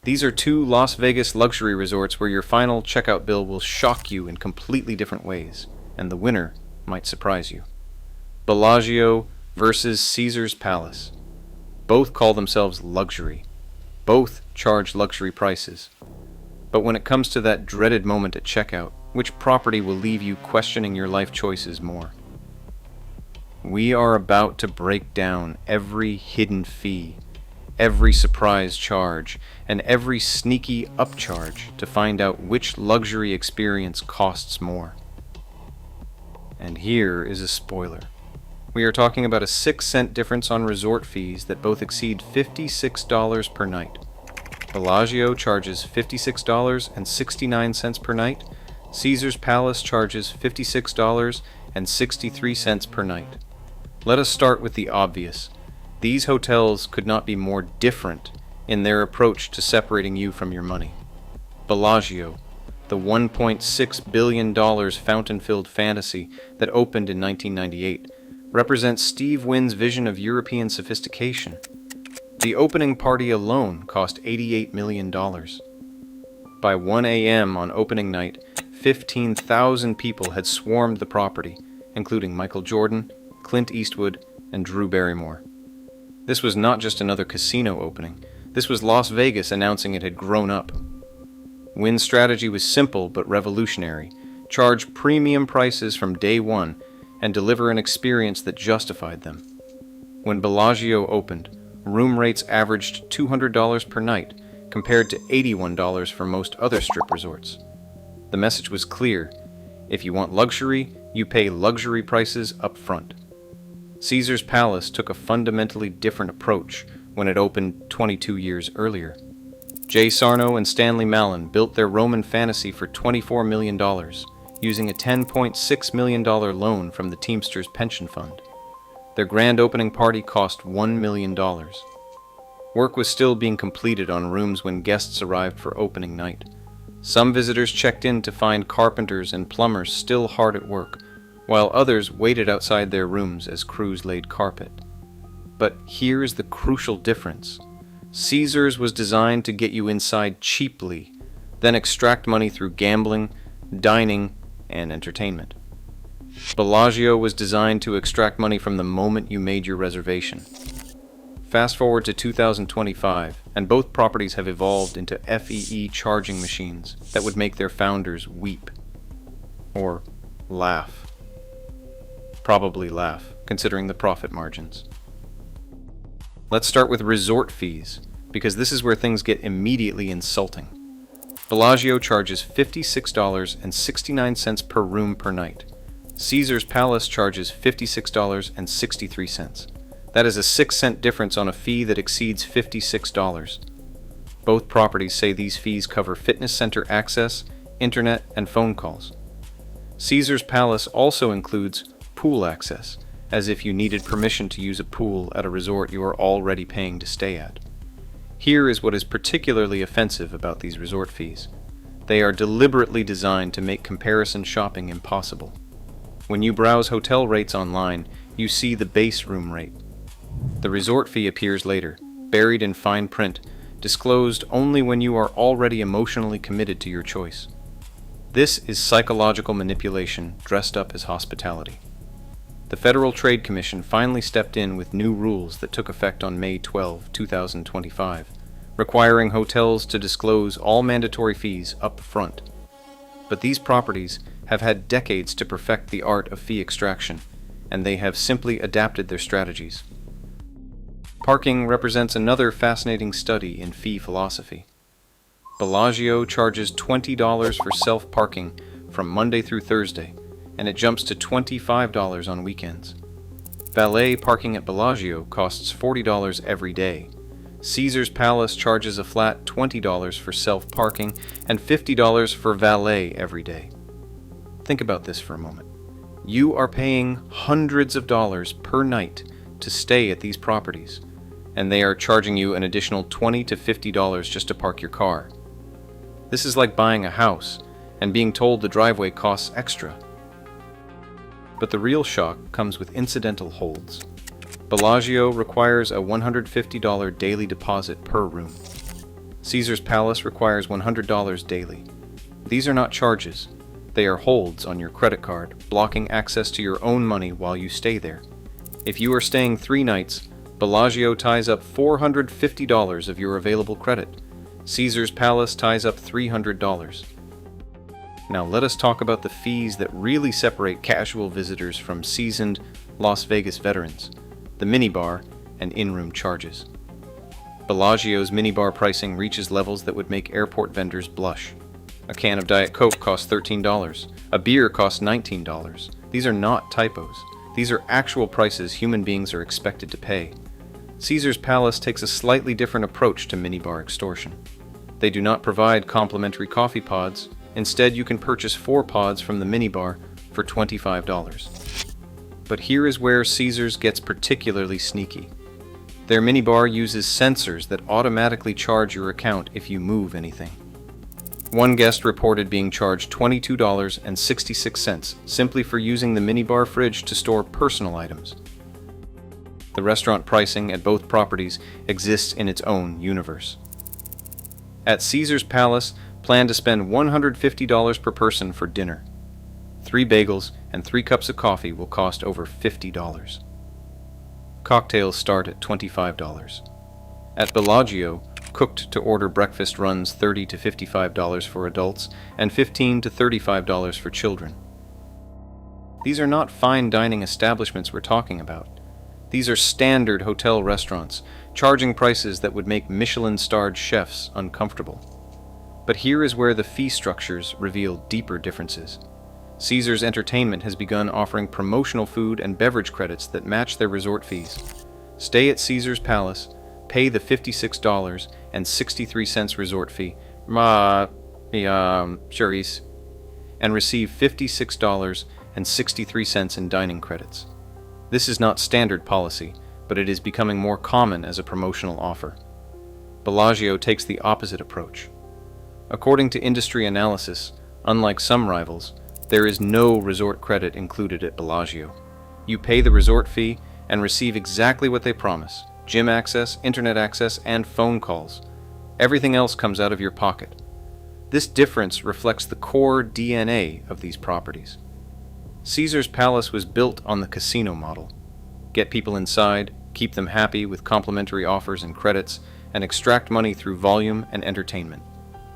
These are two Las Vegas luxury resorts where your final checkout bill will shock you in completely different ways, and the winner might surprise you. Bellagio versus Caesars Palace. Both call themselves luxury. Both charge luxury prices. But when it comes to that dreaded moment at checkout, which property will leave you questioning your life choices more? We are about to break down every hidden fee, every surprise charge, and every sneaky upcharge to find out which luxury experience costs more. And here is a spoiler. We are talking about a 6-cent difference on resort fees that both exceed $56 per night. Bellagio charges $56.69 per night. Caesars Palace charges $56.63 per night. Let us start with the obvious. These hotels could not be more different in their approach to separating you from your money. Bellagio, the $1.6 billion fountain-filled fantasy that opened in 1998, represents Steve Wynn's vision of European sophistication. The opening party alone cost $88 million. By 1 a.m. on opening night, 15,000 people had swarmed the property, including Michael Jordan, Clint Eastwood, and Drew Barrymore. This was not just another casino opening. This was Las Vegas announcing it had grown up. Wynn's strategy was simple but revolutionary. Charge premium prices from day one and deliver an experience that justified them. When Bellagio opened, room rates averaged $200 per night, compared to $81 for most other strip resorts. The message was clear. If you want luxury, you pay luxury prices up front. Caesars Palace took a fundamentally different approach when it opened 22 years earlier. Jay Sarno and Stanley Mallon built their Roman fantasy for $24 million, using a $10.6 million loan from the Teamsters Pension Fund. Their grand opening party cost $1 million. Work was still being completed on rooms when guests arrived for opening night. Some visitors checked in to find carpenters and plumbers still hard at work, while others waited outside their rooms as crews laid carpet. But here is the crucial difference. Caesars was designed to get you inside cheaply, then extract money through gambling, dining, and entertainment. Bellagio was designed to extract money from the moment you made your reservation. Fast forward to 2025, and both properties have evolved into FEE charging machines that would make their founders weep. Or laugh. Probably laugh, considering the profit margins. Let's start with resort fees, because this is where things get immediately insulting. Bellagio charges $56.69 per room per night. Caesars Palace charges $56.63. That is a 6-cent difference on a fee that exceeds $56. Both properties say these fees cover fitness center access, internet, and phone calls. Caesars Palace also includes pool access, as if you needed permission to use a pool at a resort you are already paying to stay at. Here is what is particularly offensive about these resort fees. They are deliberately designed to make comparison shopping impossible. When you browse hotel rates online, you see the base room rate. The resort fee appears later, buried in fine print, disclosed only when you are already emotionally committed to your choice. This is psychological manipulation dressed up as hospitality. The Federal Trade Commission finally stepped in with new rules that took effect on May 12, 2025, requiring hotels to disclose all mandatory fees up front. But these properties have had decades to perfect the art of fee extraction, and they have simply adapted their strategies. Parking represents another fascinating study in fee philosophy. Bellagio charges $20 for self-parking from Monday through Thursday, and it jumps to $25 on weekends. Valet parking at Bellagio costs $40 every day. Caesars Palace charges a flat $20 for self-parking and $50 for valet every day. Think about this for a moment. You are paying hundreds of dollars per night to stay at these properties, and they are charging you an additional $20 to $50 just to park your car. This is like buying a house and being told the driveway costs extra. But the real shock comes with incidental holds. Bellagio requires a $150 daily deposit per room. Caesars Palace requires $100 daily. These are not charges. They are holds on your credit card, blocking access to your own money while you stay there. If you are staying 3 nights, Bellagio ties up $450 of your available credit. Caesars Palace ties up $300. Now let us talk about the fees that really separate casual visitors from seasoned Las Vegas veterans: the minibar and in-room charges. Bellagio's minibar pricing reaches levels that would make airport vendors blush. A can of Diet Coke costs $13. A beer costs $19. These are not typos. These are actual prices human beings are expected to pay. Caesars Palace takes a slightly different approach to minibar extortion. They do not provide complimentary coffee pods. Instead, you can purchase 4 pods from the minibar for $25. But here is where Caesars gets particularly sneaky. Their minibar uses sensors that automatically charge your account if you move anything. One guest reported being charged $22.66 simply for using the minibar fridge to store personal items. The restaurant pricing at both properties exists in its own universe. At Caesars Palace, plan to spend $150 per person for dinner. 3 bagels and 3 cups of coffee will cost over $50. Cocktails start at $25. At Bellagio, cooked-to-order breakfast runs $30 to $55 for adults and $15 to $35 for children. These are not fine dining establishments we're talking about. These are standard hotel restaurants, charging prices that would make Michelin-starred chefs uncomfortable. But here is where the fee structures reveal deeper differences. Caesars Entertainment has begun offering promotional food and beverage credits that match their resort fees. Stay at Caesars Palace, pay the $56.63 resort fee, Cherise, and receive $56.63 in dining credits. This is not standard policy, but it is becoming more common as a promotional offer. Bellagio takes the opposite approach. According to industry analysis, unlike some rivals, there is no resort credit included at Bellagio. You pay the resort fee and receive exactly what they promise: gym access, internet access, and phone calls. Everything else comes out of your pocket. This difference reflects the core DNA of these properties. Caesars Palace was built on the casino model. Get people inside, keep them happy with complimentary offers and credits, and extract money through volume and entertainment.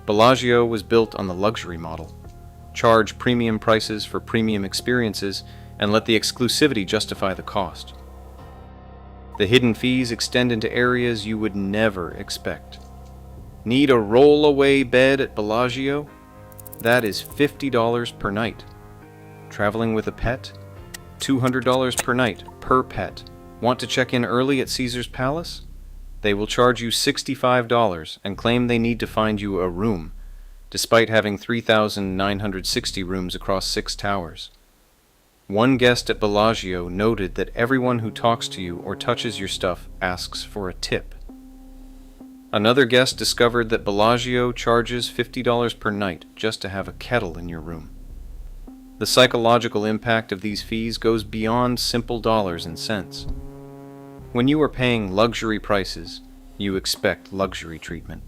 Bellagio was built on the luxury model. Charge premium prices for premium experiences and let the exclusivity justify the cost. The hidden fees extend into areas you would never expect. Need a roll-away bed at Bellagio? That is $50 per night. Traveling with a pet? $200 per night per pet. Want to check in early at Caesars Palace? They will charge you $65 and claim they need to find you a room, despite having 3,960 rooms across 6 towers. One guest at Bellagio noted that everyone who talks to you or touches your stuff asks for a tip. Another guest discovered that Bellagio charges $50 per night just to have a kettle in your room. The psychological impact of these fees goes beyond simple dollars and cents. When you are paying luxury prices, you expect luxury treatment.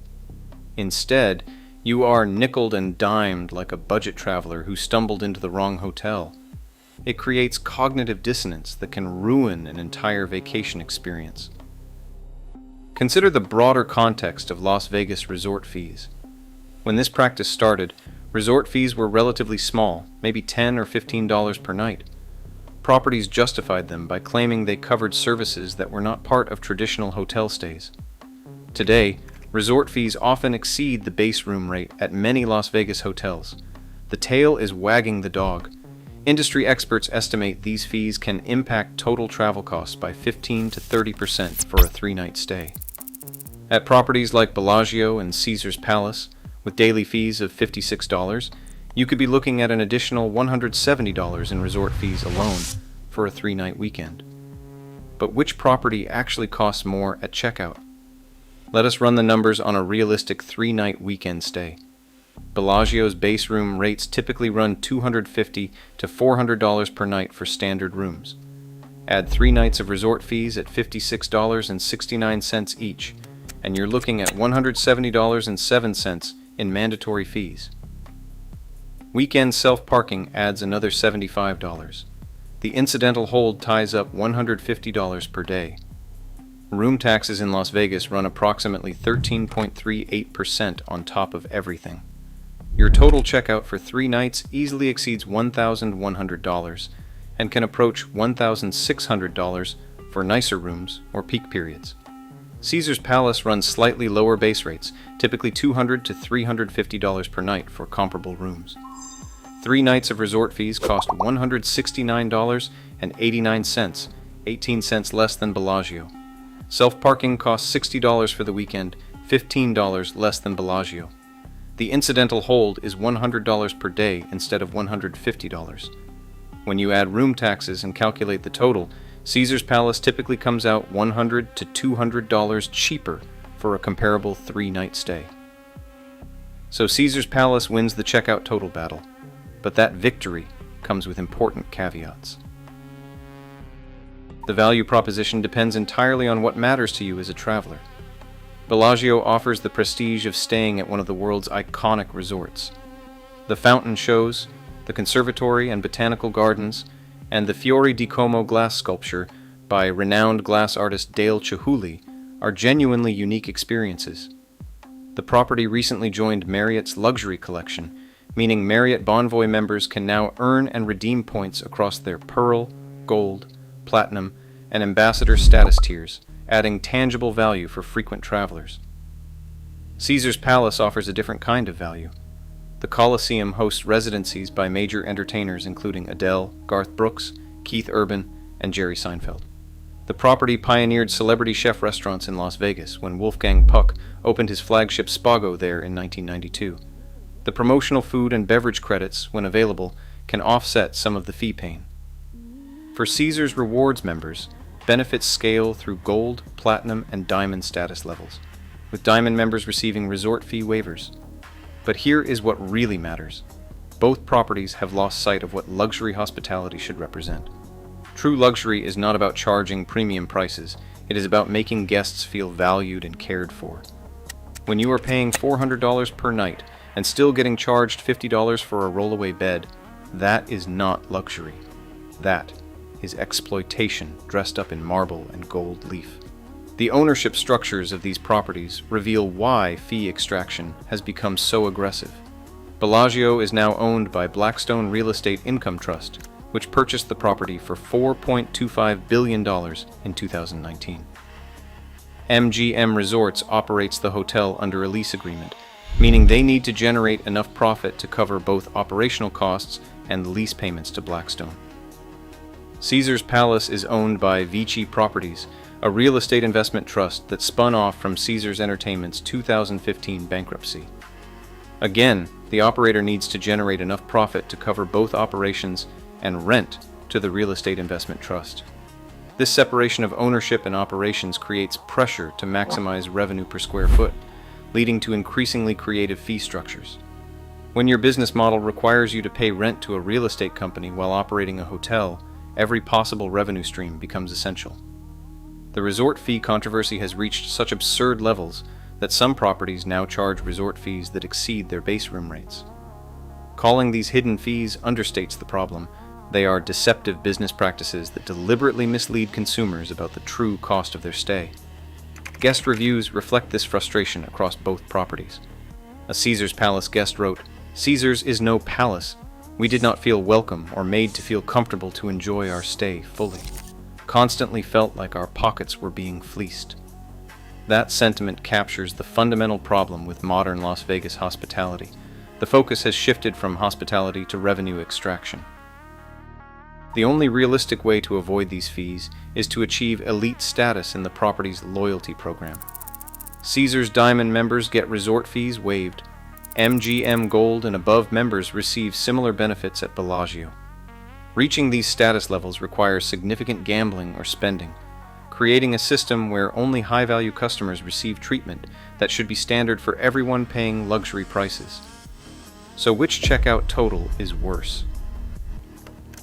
Instead, you are nickeled and dimed like a budget traveler who stumbled into the wrong hotel. It creates cognitive dissonance that can ruin an entire vacation experience. Consider the broader context of Las Vegas resort fees. When this practice started, resort fees were relatively small, maybe $10 or $15 per night. Properties justified them by claiming they covered services that were not part of traditional hotel stays. Today, resort fees often exceed the base room rate at many Las Vegas hotels. The tail is wagging the dog. Industry experts estimate these fees can impact total travel costs by 15 to 30% for a 3-night stay. At properties like Bellagio and Caesars Palace, with daily fees of $56, you could be looking at an additional $170 in resort fees alone for a 3-night weekend. But which property actually costs more at checkout? Let us run the numbers on a realistic 3-night weekend stay. Bellagio's base room rates typically run $250 to $400 per night for standard rooms. Add 3 nights of resort fees at $56.69 each, and you're looking at $170.07 in mandatory fees. Weekend self-parking adds another $75. The incidental hold ties up $150 per day. Room taxes in Las Vegas run approximately 13.38% on top of everything. Your total checkout for 3 nights easily exceeds $1,100 and can approach $1,600 for nicer rooms or peak periods. Caesars Palace runs slightly lower base rates, typically $200 to $350 per night for comparable rooms. 3 nights of resort fees cost $169.89, 18 cents less than Bellagio. Self-parking costs $60 for the weekend, $15 less than Bellagio. The incidental hold is $100 per day instead of $150. When you add room taxes and calculate the total, Caesars Palace typically comes out $100 to $200 cheaper for a comparable 3-night stay. So Caesars Palace wins the checkout total battle, but that victory comes with important caveats. The value proposition depends entirely on what matters to you as a traveler. Bellagio offers the prestige of staying at one of the world's iconic resorts. The fountain shows, the conservatory and botanical gardens, and the Fiori di Como glass sculpture by renowned glass artist Dale Chihuly are genuinely unique experiences. The property recently joined Marriott's luxury collection, meaning Marriott Bonvoy members can now earn and redeem points across their Pearl, Gold, Platinum, and Ambassador status tiers, adding tangible value for frequent travelers. Caesars Palace offers a different kind of value. The Colosseum hosts residencies by major entertainers including Adele, Garth Brooks, Keith Urban, and Jerry Seinfeld. The property pioneered celebrity chef restaurants in Las Vegas when Wolfgang Puck opened his flagship Spago there in 1992. The promotional food and beverage credits, when available, can offset some of the fee pain. For Caesars Rewards members, benefits scale through Gold, Platinum, and Diamond status levels, with Diamond members receiving resort fee waivers. But here is what really matters. Both properties have lost sight of what luxury hospitality should represent. True luxury is not about charging premium prices, it is about making guests feel valued and cared for. When you are paying $400 per night and still getting charged $50 for a rollaway bed, that is not luxury. That is exploitation dressed up in marble and gold leaf. The ownership structures of these properties reveal why fee extraction has become so aggressive. Bellagio is now owned by Blackstone Real Estate Income Trust, which purchased the property for $4.25 billion in 2019. MGM Resorts operates the hotel under a lease agreement, meaning they need to generate enough profit to cover both operational costs and lease payments to Blackstone. Caesars Palace is owned by Vici Properties, a real estate investment trust that spun off from Caesars Entertainment's 2015 bankruptcy. Again, the operator needs to generate enough profit to cover both operations and rent to the real estate investment trust. This separation of ownership and operations creates pressure to maximize revenue per square foot, leading to increasingly creative fee structures. When your business model requires you to pay rent to a real estate company while operating a hotel, every possible revenue stream becomes essential. The resort fee controversy has reached such absurd levels that some properties now charge resort fees that exceed their base room rates. Calling these hidden fees understates the problem. They are deceptive business practices that deliberately mislead consumers about the true cost of their stay. Guest reviews reflect this frustration across both properties. A Caesars Palace guest wrote, "Caesars is no palace. We did not feel welcome or made to feel comfortable to enjoy our stay fully. Constantly felt like our pockets were being fleeced." That sentiment captures the fundamental problem with modern Las Vegas hospitality. The focus has shifted from hospitality to revenue extraction. The only realistic way to avoid these fees is to achieve elite status in the property's loyalty program. Caesars Diamond members get resort fees waived. MGM Gold and above members receive similar benefits at Bellagio. Reaching these status levels requires significant gambling or spending, creating a system where only high-value customers receive treatment that should be standard for everyone paying luxury prices. So which checkout total is worse?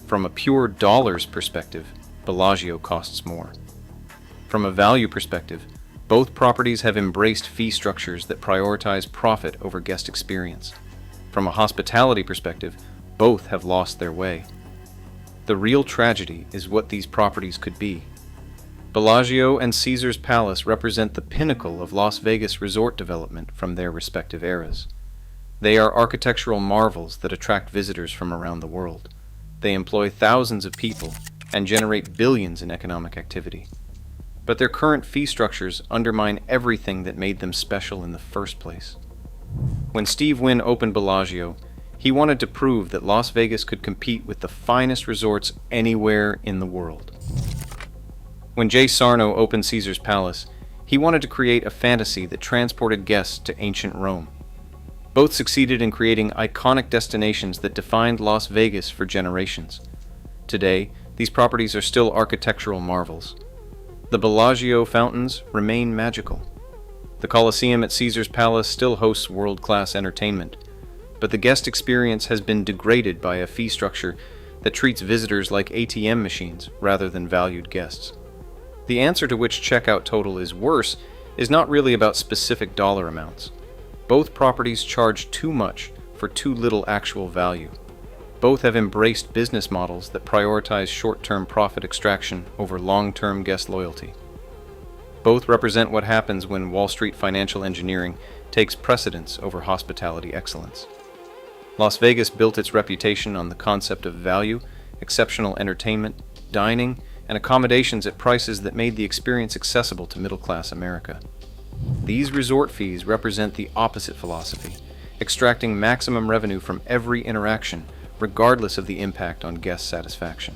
From a pure dollars perspective, Bellagio costs more. From a value perspective, Both properties have embraced fee structures that prioritize profit over guest experience. From a hospitality perspective, both have lost their way. The real tragedy is what these properties could be. Bellagio and Caesars Palace represent the pinnacle of Las Vegas resort development from their respective eras. They are architectural marvels that attract visitors from around the world. They employ thousands of people and generate billions in economic activity. But their current fee structures undermine everything that made them special in the first place. When Steve Wynn opened Bellagio, he wanted to prove that Las Vegas could compete with the finest resorts anywhere in the world. When Jay Sarno opened Caesars Palace, he wanted to create a fantasy that transported guests to ancient Rome. Both succeeded in creating iconic destinations that defined Las Vegas for generations. Today, these properties are still architectural marvels. The Bellagio fountains remain magical. The Colosseum at Caesars Palace still hosts world-class entertainment, but the guest experience has been degraded by a fee structure that treats visitors like ATM machines rather than valued guests. The answer to which checkout total is worse is not really about specific dollar amounts. Both properties charge too much for too little actual value. Both have embraced business models that prioritize short-term profit extraction over long-term guest loyalty. Both represent what happens when Wall Street financial engineering takes precedence over hospitality excellence. Las Vegas built its reputation on the concept of value, exceptional entertainment, dining, and accommodations at prices that made the experience accessible to middle-class America. These resort fees represent the opposite philosophy, extracting maximum revenue from every interaction, regardless of the impact on guest satisfaction.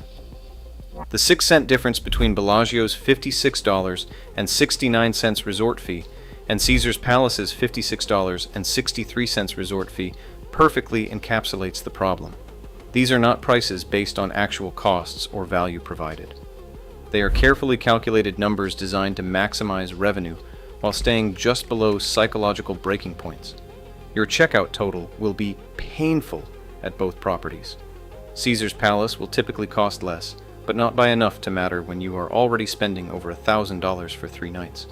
The 6-cent difference between Bellagio's $56.69 resort fee and Caesars Palace's $56.63 resort fee perfectly encapsulates the problem. These are not prices based on actual costs or value provided. They are carefully calculated numbers designed to maximize revenue while staying just below psychological breaking points. Your checkout total will be painful at both properties. Caesars Palace will typically cost less, but not by enough to matter when you are already spending over $1,000 for 3 nights.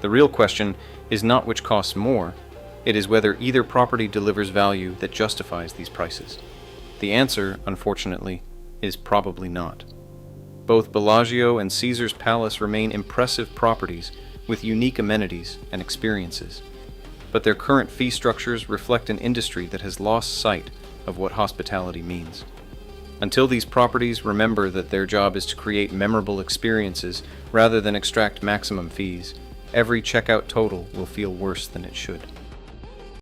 The real question is not which costs more, it is whether either property delivers value that justifies these prices. The answer, unfortunately, is probably not. Both Bellagio and Caesars Palace remain impressive properties with unique amenities and experiences, but their current fee structures reflect an industry that has lost sight of what hospitality means. Until these properties remember that their job is to create memorable experiences rather than extract maximum fees, every checkout total will feel worse than it should.